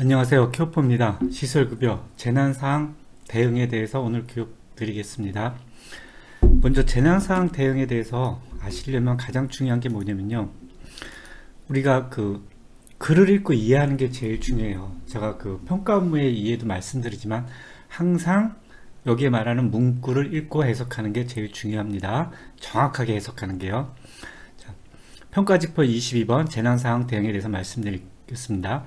안녕하세요. 큐오포입니다. 시설급여 재난사항 대응에 대해서 오늘 교육 드리겠습니다. 먼저 재난사항 대응에 대해서 아시려면 가장 중요한 게 뭐냐면요. 우리가 글을 읽고 이해하는 게 제일 중요해요. 제가 평가 업무의 이해도 말씀드리지만 항상 여기에 말하는 문구를 읽고 해석하는 게 제일 중요합니다. 정확하게 해석하는 게요. 자, 평가지표 22번 재난사항 대응에 대해서 말씀드리겠습니다.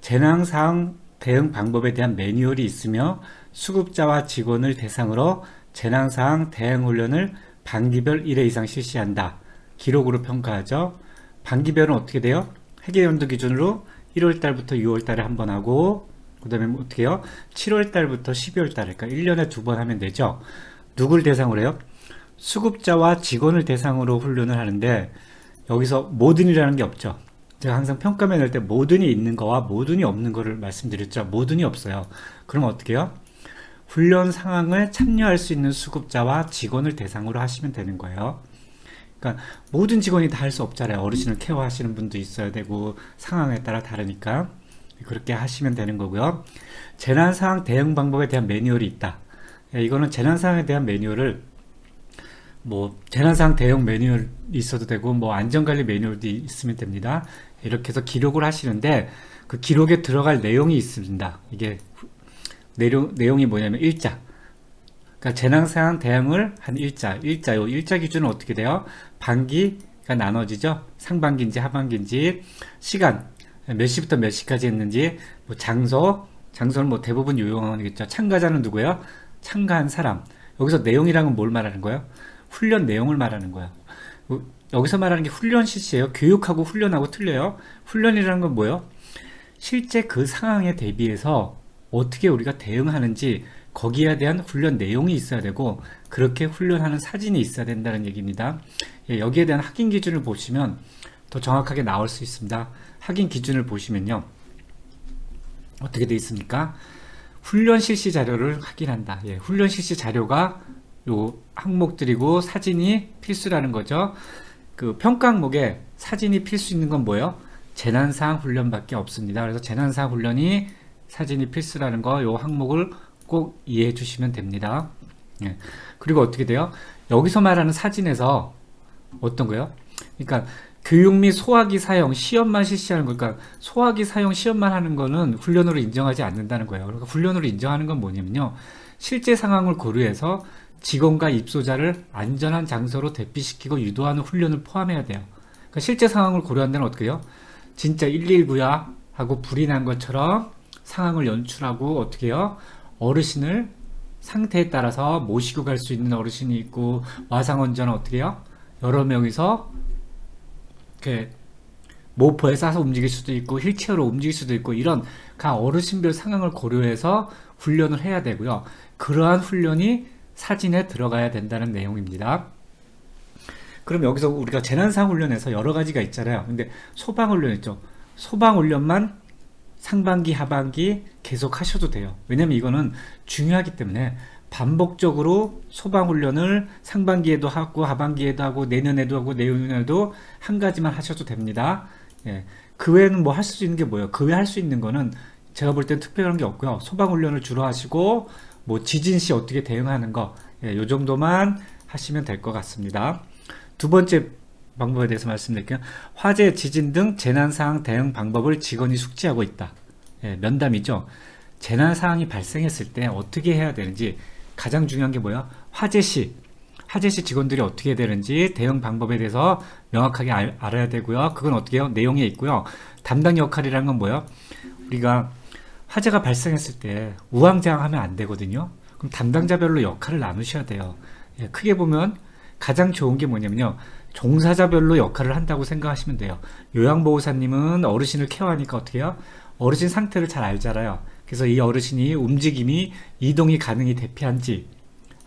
재난사항 대응 방법에 대한 매뉴얼이 있으며 수급자와 직원을 대상으로 재난사항 대응 훈련을 반기별 1회 이상 실시한다. 기록으로 평가하죠. 반기별은 어떻게 돼요? 회계연도 기준으로 1월달부터 6월달에 한 번 하고 그 다음에 어떻게 해요? 7월달부터 12월달, 그러니까 1년에 두 번 하면 되죠. 누굴 대상으로 해요? 수급자와 직원을 대상으로 훈련을 하는데 여기서 모든이라는 게 없죠. 제가 항상 평가면 할 때 모든이 있는 거와 모든이 없는 거를 말씀드렸죠. 모든이 없어요. 그럼 어떻게 해요? 훈련 상황을 참여할 수 있는 수급자와 직원을 대상으로 하시면 되는 거예요. 그러니까 모든 직원이 다 할 수 없잖아요. 어르신을 케어하시는 분도 있어야 되고 상황에 따라 다르니까 그렇게 하시면 되는 거고요. 재난상황 대응 방법에 대한 매뉴얼이 있다. 이거는 재난상황에 대한 매뉴얼을 재난상황 대응 매뉴얼이 있어도 되고 안전관리 매뉴얼도 있으면 됩니다. 이렇게 해서 기록을 하시는데 그 기록에 들어갈 내용이 있습니다. 이게 내용이 뭐냐면 일자. 그러니까 재난상황 대응을 한 요 일자 기준은 어떻게 돼요? 반기가 나눠지죠. 상반기인지 하반기인지, 시간 몇 시부터 몇 시까지 했는지, 장소는 대부분 유용하겠죠. 참가자는 누구예요? 참가한 사람. 여기서 내용이랑은 뭘 말하는 거예요? 훈련 내용을 말하는 거예요. 여기서 말하는 게 훈련 실시예요. 교육하고 훈련하고 틀려요. 훈련이라는 건 뭐예요? 실제 그 상황에 대비해서 어떻게 우리가 대응하는지 거기에 대한 훈련 내용이 있어야 되고 그렇게 훈련하는 사진이 있어야 된다는 얘기입니다. 여기에 대한 확인 기준을 보시면 더 정확하게 나올 수 있습니다. 확인 기준을 보시면요. 어떻게 되어 있습니까? 훈련 실시 자료를 확인한다. 훈련 실시 자료가 요 항목들이고 사진이 필수라는 거죠. 그 평가 항목에 사진이 필수 있는 건 뭐예요? 재난사항 훈련밖에 없습니다. 그래서 재난사항 훈련이 사진이 필수라는 거, 요 항목을 꼭 이해해 주시면 됩니다. 그리고 어떻게 돼요? 여기서 말하는 사진에서 어떤 거예요? 그러니까 교육 및 소화기 사용 시험만 실시하는 거, 그러니까 소화기 사용 시험만 하는 거는 훈련으로 인정하지 않는다는 거예요. 그러니까 훈련으로 인정하는 건 뭐냐면요. 실제 상황을 고려해서 직원과 입소자를 안전한 장소로 대피시키고 유도하는 훈련을 포함해야 돼요. 그러니까 실제 상황을 고려한 데는 어떻게 해요? 진짜 119야 하고 불이 난 것처럼 상황을 연출하고 어떻게 해요? 어르신을 상태에 따라서 모시고 갈 수 있는 어르신이 있고 와상원전은 어떻게 해요? 여러 명이서 이렇게 모포에 싸서 움직일 수도 있고 휠체어로 움직일 수도 있고 이런 각 어르신별 상황을 고려해서 훈련을 해야 되고요. 그러한 훈련이 사진에 들어가야 된다는 내용입니다. 그럼 여기서 우리가 재난상황 훈련에서 여러 가지가 있잖아요. 근데 소방훈련 있죠. 소방훈련만 상반기, 하반기 계속 하셔도 돼요. 왜냐면 이거는 중요하기 때문에 반복적으로 소방훈련을 상반기에도 하고 하반기에도 하고 내년에도 하고 내후년에도 한 가지만 하셔도 됩니다. 그 외에는 할 수 있는 게 뭐예요? 그 외에 할 수 있는 거는 제가 볼 땐 특별한 게 없고요. 소방훈련을 주로 하시고 지진 시 어떻게 대응하는 거, 요 정도만 하시면 될 것 같습니다. 두 번째 방법에 대해서 말씀드릴게요. 화재, 지진 등 재난사항 대응 방법을 직원이 숙지하고 있다. 면담이죠. 재난사항이 발생했을 때 어떻게 해야 되는지 가장 중요한 게 뭐야? 화재 시 직원들이 어떻게 해야 되는지 대응 방법에 대해서 명확하게 알아야 되고요. 그건 어떻게 해요? 내용에 있고요. 담당 역할이라는 건 뭐예요? 우리가 화재가 발생했을 때 우왕좌왕하면 안 되거든요. 그럼 담당자별로 역할을 나누셔야 돼요. 크게 보면 가장 좋은 게 뭐냐면요. 종사자별로 역할을 한다고 생각하시면 돼요. 요양보호사님은 어르신을 케어하니까 어떻게 해요? 어르신 상태를 잘 알잖아요. 그래서 이 어르신이 움직임이 이동이 가능히 대피한지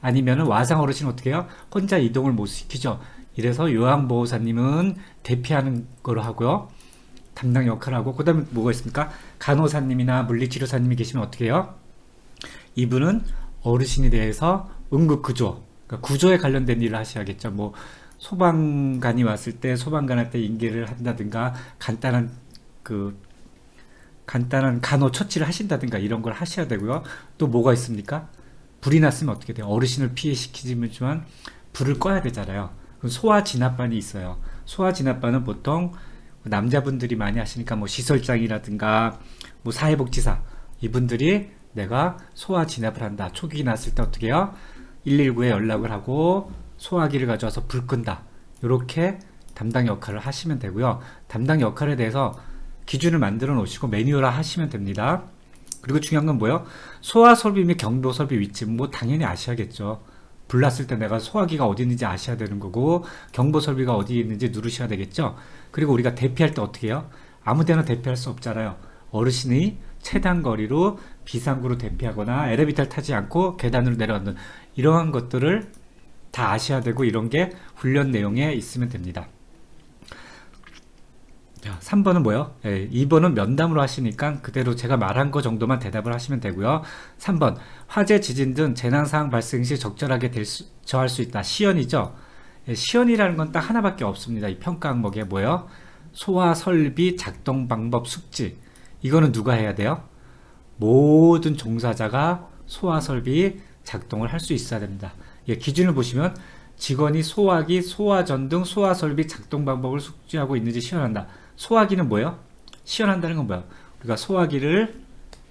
아니면 와상 어르신 어떻게 해요? 혼자 이동을 못 시키죠. 이래서 요양보호사님은 대피하는 거로 하고요. 담당 역할을 하고 그 다음에 뭐가 있습니까? 간호사님이나 물리치료사님이 계시면 어떻게 해요? 이분은 어르신에 대해서 응급구조, 그러니까 구조에 관련된 일을 하셔야겠죠. 소방관이 왔을 때 소방관한테 인계를 한다든가 간단한 간단한 간호처치를 하신다든가 이런 걸 하셔야 되고요. 또 뭐가 있습니까? 불이 났으면 어떻게 돼요? 어르신을 피해시키지만 불을 꺼야 되잖아요. 소아진압반이 있어요. 소아진압반은 보통 남자분들이 많이 하시니까 뭐 시설장이라든가 뭐 사회복지사 이분들이 내가 소아진압을 한다. 초기 났을 때 어떻게 해요? 119에 연락을 하고 소화기를 가져와서 불 끈다. 이렇게 담당 역할을 하시면 되고요. 담당 역할에 대해서 기준을 만들어 놓으시고 매뉴얼화 하시면 됩니다. 그리고 중요한 건 뭐예요? 소화 설비 및 경보 설비 위치 뭐 당연히 아셔야겠죠. 불났을 때 내가 소화기가 어디 있는지 아셔야 되는 거고 경보 설비가 어디 있는지 누르셔야 되겠죠. 그리고 우리가 대피할 때 어떻게 해요? 아무 데나 대피할 수 없잖아요. 어르신이 최단 거리로 비상구로 대피하거나 엘리베이터를 타지 않고 계단으로 내려가는 이러한 것들을 다 아셔야 되고 이런 게 훈련 내용에 있으면 됩니다. 자, 3번은 뭐예요? 2번은 면담으로 하시니까 그대로 제가 말한 거 정도만 대답을 하시면 되고요. 3번 화재, 지진 등 재난사항 발생 시 적절하게 저할 수 있다. 시연이죠. 시연이라는 건 딱 하나밖에 없습니다. 이 평가 항목에 뭐예요? 소화 설비 작동 방법 숙지. 이거는 누가 해야 돼요? 모든 종사자가 소화 설비 작동을 할 수 있어야 됩니다. 기준을 보시면 직원이 소화기, 소화전 등 소화 설비 작동 방법을 숙지하고 있는지 시연한다. 소화기는 뭐예요? 시연한다는 건 뭐예요? 우리가 소화기를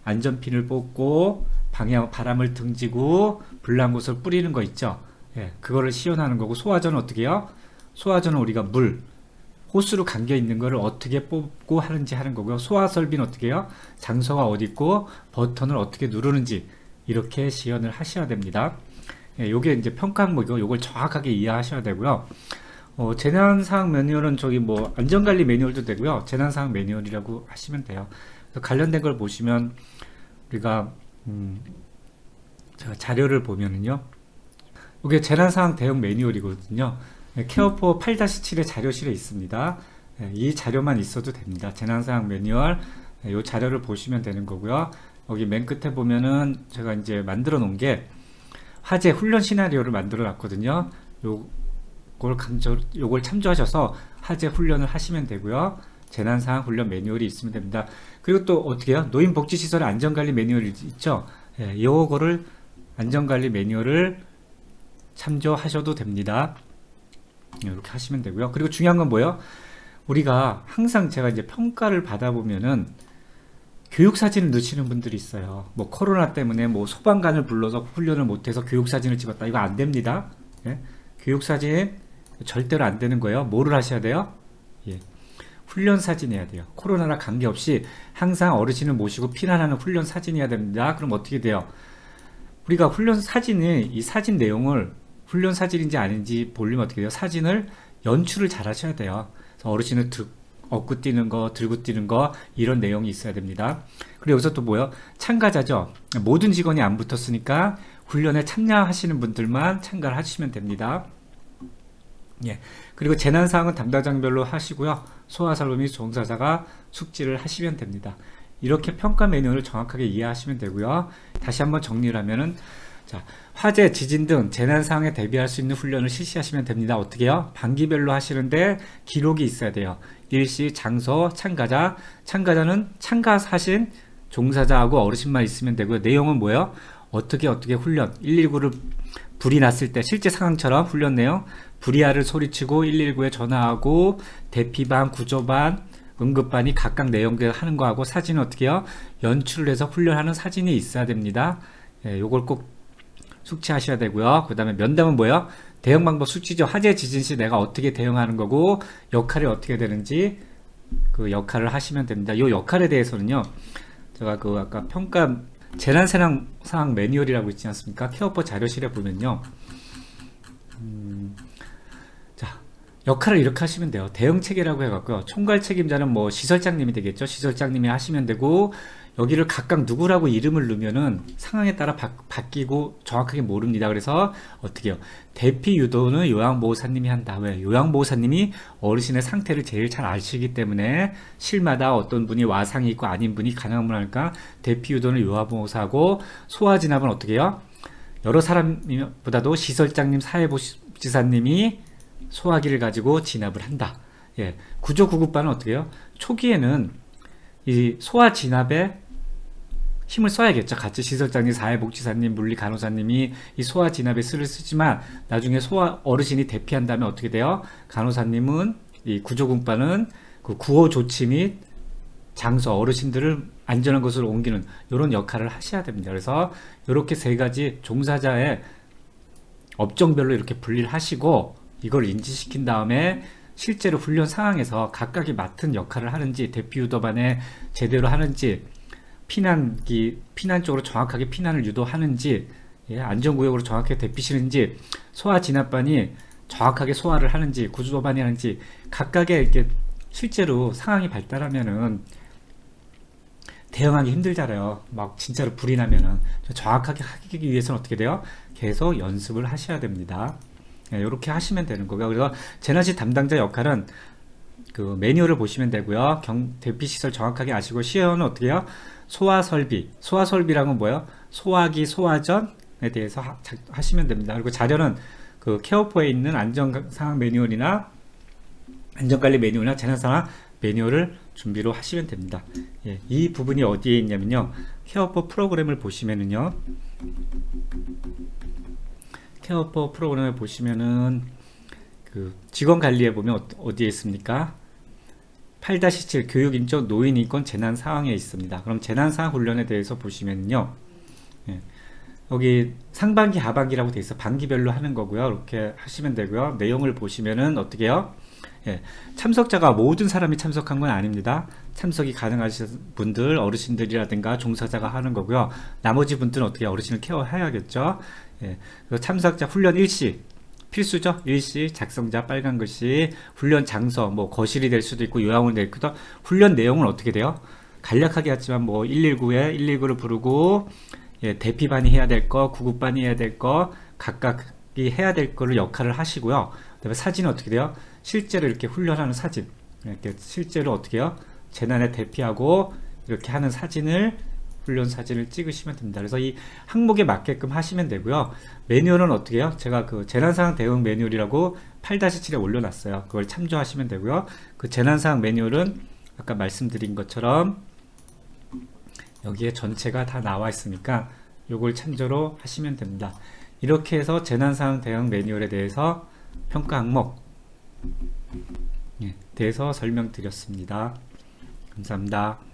안전핀을 뽑고 바람을 등지고 불난 곳을 뿌리는 거 있죠? 그거를 시연하는 거고 소화전은 어떻게 해요? 소화전은 우리가 물, 호스로 감겨 있는 거를 어떻게 뽑고 하는지 하는 거고요. 소화 설비는 어떻게 해요? 장소가 어디 있고 버튼을 어떻게 누르는지 이렇게 시연을 하셔야 됩니다. 요게 이제 평가 항목이고 요걸 정확하게 이해하셔야 되고요. 재난사항 매뉴얼은 저기 뭐 안전관리 매뉴얼도 되고요. 재난사항 매뉴얼이라고 하시면 돼요. 그래서 관련된 걸 보시면 우리가 제가 자료를 보면은요. 이게 재난사항 대응 매뉴얼이거든요. 케어포 8-7의 자료실에 있습니다. 이 자료만 있어도 됩니다. 재난사항 매뉴얼 이 자료를 보시면 되는 거고요. 여기 맨 끝에 보면은 제가 이제 만들어 놓은 게 화재 훈련 시나리오를 만들어 놨거든요. 요걸 참조하셔서 화재 훈련을 하시면 되고요. 재난사항 훈련 매뉴얼이 있으면 됩니다. 그리고 또 어떻게 해요? 노인복지시설 안전관리 매뉴얼이 있죠. 요거를 안전관리 매뉴얼을 참조하셔도 됩니다. 이렇게 하시면 되고요. 그리고 중요한 건 뭐예요? 우리가 항상 제가 이제 평가를 받아보면은 교육사진을 넣으시는 분들이 있어요. 뭐 코로나 때문에 뭐 소방관을 불러서 훈련을 못해서 교육사진을 찍었다. 이거 안 됩니다. 교육사진 절대로 안 되는 거예요. 뭐를 하셔야 돼요? 훈련 사진 해야 돼요. 코로나랑 관계없이 항상 어르신을 모시고 피난하는 훈련 사진이어야 됩니다. 그럼 어떻게 돼요? 우리가 훈련 사진이 이 사진 내용을 훈련 사진인지 아닌지 보려면 어떻게 돼요? 사진을 연출을 잘 하셔야 돼요. 그래서 어르신을 업고 뛰는 거, 들고 뛰는 거 이런 내용이 있어야 됩니다. 그리고 여기서 또 뭐예요? 참가자죠. 모든 직원이 안 붙었으니까 훈련에 참여하시는 분들만 참가를 하시면 됩니다. 그리고 재난사항은 담당자별로 하시고요. 소화설비 및 종사자가 숙지를 하시면 됩니다. 이렇게 평가 매뉴얼을 정확하게 이해하시면 되고요. 다시 한번 정리를 하면은 자, 화재, 지진 등 재난사항에 대비할 수 있는 훈련을 실시하시면 됩니다. 어떻게 해요? 반기별로 하시는데 기록이 있어야 돼요. 일시, 장소, 참가자. 참가자는 참가하신 종사자하고 어르신만 있으면 되고요. 내용은 뭐예요? 어떻게 훈련 119를 불이 났을 때 실제 상황처럼 훈련 내용 불이야를 소리치고 119에 전화하고 대피반, 구조반, 응급반이 각각 내용들 하는 거하고 사진은 어떻게 해요? 연출을 해서 훈련하는 사진이 있어야 됩니다. 요걸 꼭 숙지하셔야 되고요. 그 다음에 면담은 뭐예요? 대응 방법 숙지죠. 화재 지진 시 내가 어떻게 대응하는 거고 역할이 어떻게 되는지 그 역할을 하시면 됩니다. 이 역할에 대해서는요. 제가 그 아까 평가 재난사항 매뉴얼이라고 있지 않습니까? 케어포 자료실에 보면요. 자, 역할을 이렇게 하시면 돼요. 대응 체계라고 해갖고요. 총괄 책임자는 뭐 시설장님이 되겠죠. 시설장님이 하시면 되고 여기를 각각 누구라고 이름을 넣으면은 상황에 따라 바뀌고 정확하게 모릅니다. 그래서 어떻게 해요? 대피 유도는 요양보호사님이 한다. 왜? 요양보호사님이 어르신의 상태를 제일 잘 아시기 때문에 실마다 어떤 분이 와상이 있고 아닌 분이 가능한 하니까 대피 유도는 요양보호사고 소화진압은 어떻게 해요? 여러 사람보다도 시설장님, 사회복지사님이 소화기를 가지고 진압을 한다. 구조구급반은 어떻게 해요? 초기에는 이 소아 진압에 힘을 써야겠죠. 같이 시설장님, 사회복지사님, 물리 간호사님이 이 소아 진압에 쓰를 쓰지만 나중에 소아 어르신이 대피한다면 어떻게 돼요? 간호사님은 이 구조공과는 그 구호 조치 및 장소, 어르신들을 안전한 곳으로 옮기는 이런 역할을 하셔야 됩니다. 그래서 이렇게 세 가지 종사자의 업종별로 이렇게 분리를 하시고 이걸 인지시킨 다음에 실제로 훈련 상황에서 각각이 맡은 역할을 하는지, 대피 유도반에 제대로 하는지, 피난 쪽으로 정확하게 피난을 유도하는지, 예, 안전구역으로 정확하게 대피시는지, 소아 진압반이 정확하게 소화를 하는지, 구조반이 하는지, 각각의 이렇게 실제로 상황이 발달하면은 대응하기 힘들잖아요. 막 진짜로 불이 나면은. 정확하게 하기 위해서는 어떻게 돼요? 계속 연습을 하셔야 됩니다. 이렇게 하시면 되는 거고요. 그래서 재난시 담당자 역할은 그 매뉴얼을 보시면 되고요. 대피시설 정확하게 아시고, 시연은 어떻게 해요? 소화설비. 소화설비라는 건 뭐예요? 소화기, 소화전에 대해서 하시면 됩니다. 그리고 자료는 그 케어포에 있는 안전상황 매뉴얼이나 안전관리 매뉴얼이나 재난상황 매뉴얼을 준비로 하시면 됩니다. 예, 이 부분이 어디에 있냐면요. 케어포 프로그램을 보시면은요. 케어포 프로그램을 보시면은 그 직원 관리에 보면 어디에 있습니까? 8-7 교육인적 노인인권 재난 상황에 있습니다. 그럼 재난 상황 훈련에 대해서 보시면요. 예, 여기 상반기 하반기라고 되어 있어. 반기별로 하는 거고요. 이렇게 하시면 되고요. 내용을 보시면은 어떻게 해요? 예, 참석자가 모든 사람이 참석한 건 아닙니다. 참석이 가능하신 분들, 어르신들이라든가 종사자가 하는 거고요. 나머지 분들은 어떻게 어르신을 케어해야겠죠. 예, 참석자 훈련 일시 필수죠. 일시, 작성자, 빨간 글씨, 훈련 장소, 뭐 거실이 될 수도 있고 요양원이 될 수도 있고, 훈련 내용은 어떻게 돼요? 간략하게 하지만 뭐 119에 119를 부르고, 예, 대피반이 해야 될 거, 구급반이 해야 될 거, 각각이 해야 될 거를 역할을 하시고요. 그다음에 사진은 어떻게 돼요? 실제로 이렇게 훈련하는 사진, 이렇게 실제로 어떻게 해요? 재난에 대피하고 이렇게 하는 사진을, 훈련 사진을 찍으시면 됩니다. 그래서 이 항목에 맞게끔 하시면 되고요. 매뉴얼은 어떻게 해요? 제가 그 재난상황 대응 매뉴얼이라고 8-7에 올려놨어요. 그걸 참조하시면 되고요. 그 재난상황 매뉴얼은 아까 말씀드린 것처럼 여기에 전체가 다 나와 있으니까 요걸 참조로 하시면 됩니다. 이렇게 해서 재난상황 대응 매뉴얼에 대해서 평가 항목 대해서 설명드렸습니다. 감사합니다.